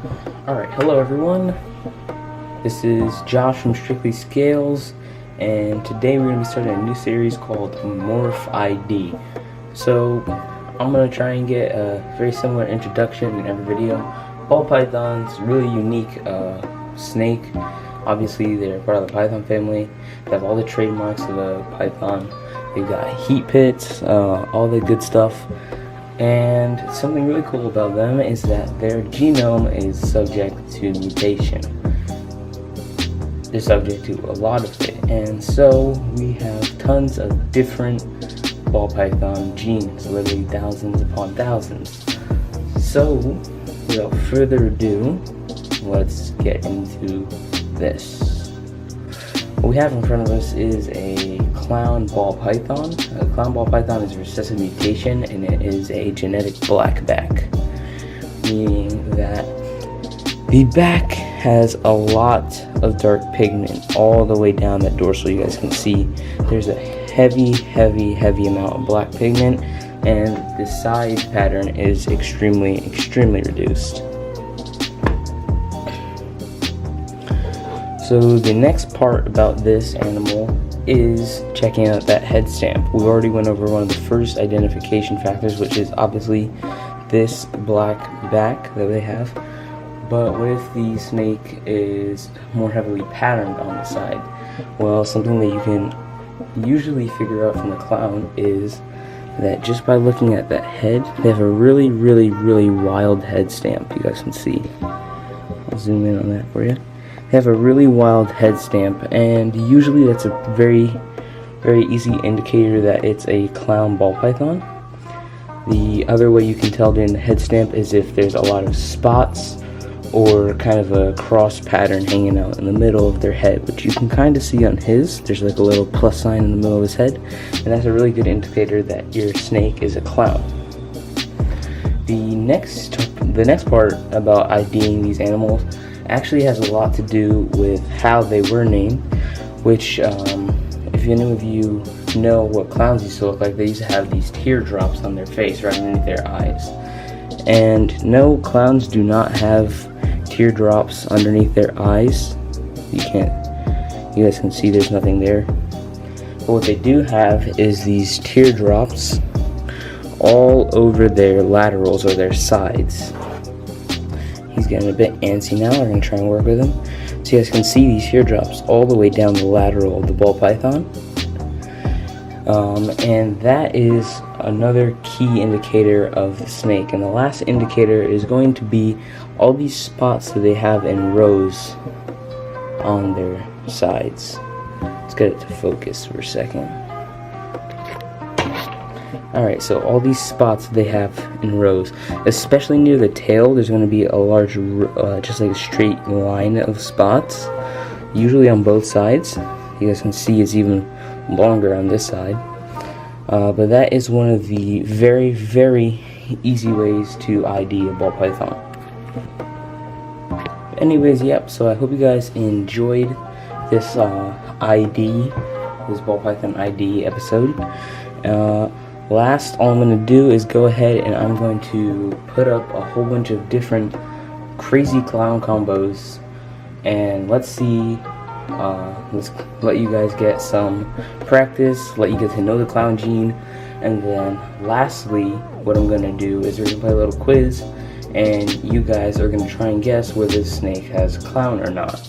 Alright, hello everyone. This is Josh from Strictly Scales, and today we're going to be starting a new series called Morph ID. So, I'm going to try and get a very similar introduction in every video. Ball pythons, really unique snake. Obviously, they're part of the python family. They have all the trademarks of a python. They've got heat pits, all the good stuff. And something really cool about them is that their genome is subject to mutation. They're subject to a lot of it, and so we have tons of different ball python genes, literally thousands upon thousands. So, without further ado, let's get into this. What we have in front of us is a clown ball python. A clown ball python is a recessive mutation, and it is a genetic black back, meaning that the back has a lot of dark pigment all the way down that dorsal. You guys can see there's a heavy amount of black pigment, and the size pattern is extremely reduced. So the next part about this animal is checking out that head stamp. We already went over one of the first identification factors, which is obviously this black back that they have. But what if the snake is more heavily patterned on the side? Well, something that you can usually figure out from the clown is that just by looking at that head, they have a really wild head stamp. You guys can see. I'll zoom in on that for you. They have a really wild head stamp, and usually that's a very easy indicator that it's a clown ball python. The other way you can tell during the head stamp is if there's a lot of spots or kind of a cross pattern hanging out in the middle of their head, which you can kind of see on his. There's like a little plus sign in the middle of his head, and that's a really good indicator that your snake is a clown. The next part about IDing these animals actually has a lot to do with how they were named, which if any of you know what clowns used to look like, they used to have these teardrops on their face right underneath their eyes. And no, clowns do not have teardrops underneath their eyes. You guys can see there's nothing there. But what they do have is these teardrops all over their laterals or their sides. He's getting a bit antsy now. We're going to try and work with him. So you guys can see these teardrops all the way down the lateral of the ball python. And that is another key indicator of the snake. And the last indicator is going to be all these spots that they have in rows on their sides. Let's get it to focus for a second. Alright, so all these spots they have in rows, especially near the tail, there's going to be a large, just like a straight line of spots, usually on both sides. You guys can see it's even longer on this side. But that is one of the very easy ways to ID a ball python. Anyways, yep, so I hope you guys enjoyed this this ball python ID episode. Last, all I'm going to do is go ahead and I'm going to put up a whole bunch of different crazy clown combos, and let's let you guys get some practice, let you get to know the clown gene, and then lastly, what I'm going to do is we're going to play a little quiz, and you guys are going to try and guess whether this snake has a clown or not.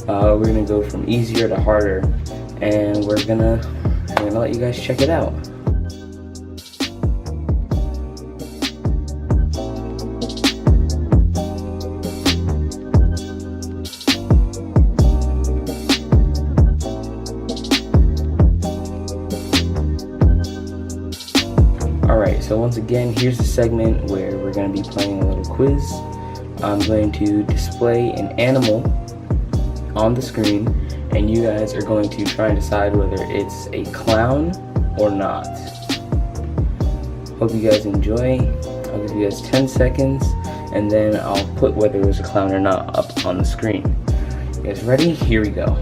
We're going to go from easier to harder, and I'm going to let you guys check it out. Alright, so once again, here's the segment where we're going to be playing a little quiz. I'm going to display an animal on the screen, and you guys are going to try and decide whether it's a clown or not. Hope you guys enjoy. I'll give you guys 10 seconds, and then I'll put whether it was a clown or not up on the screen. You guys ready? Here we go.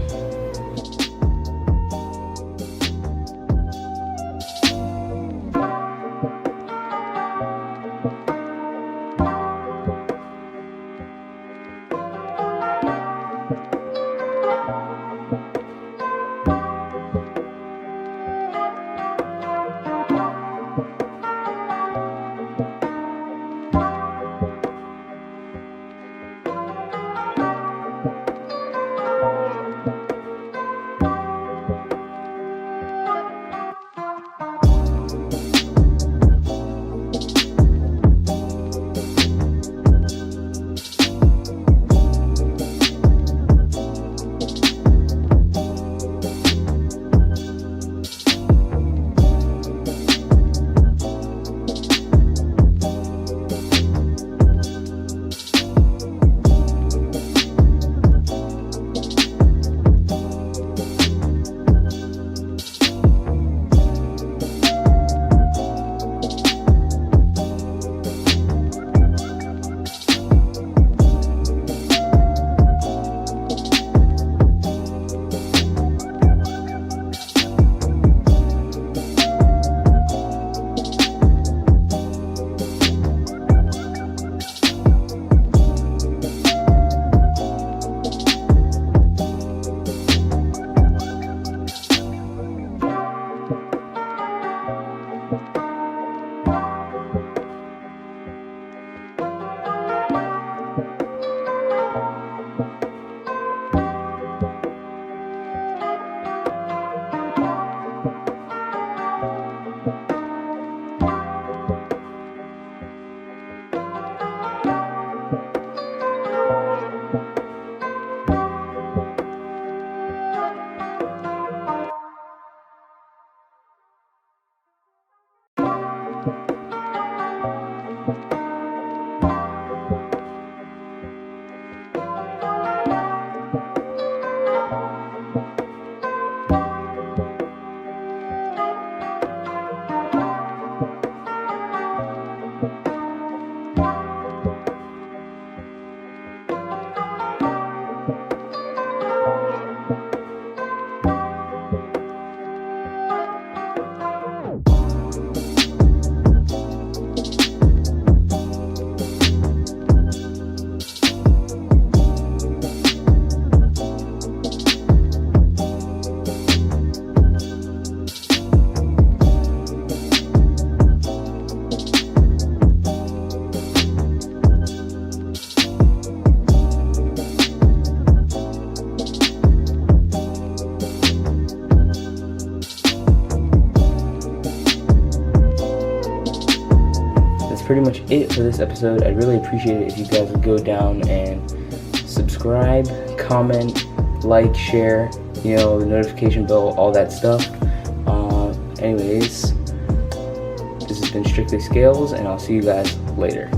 it for this episode. I'd really appreciate it if you guys would go down and subscribe, comment, like, share, you know, the notification bell, all that stuff. Anyways, this has been Strictly Scales, and I'll see you guys later.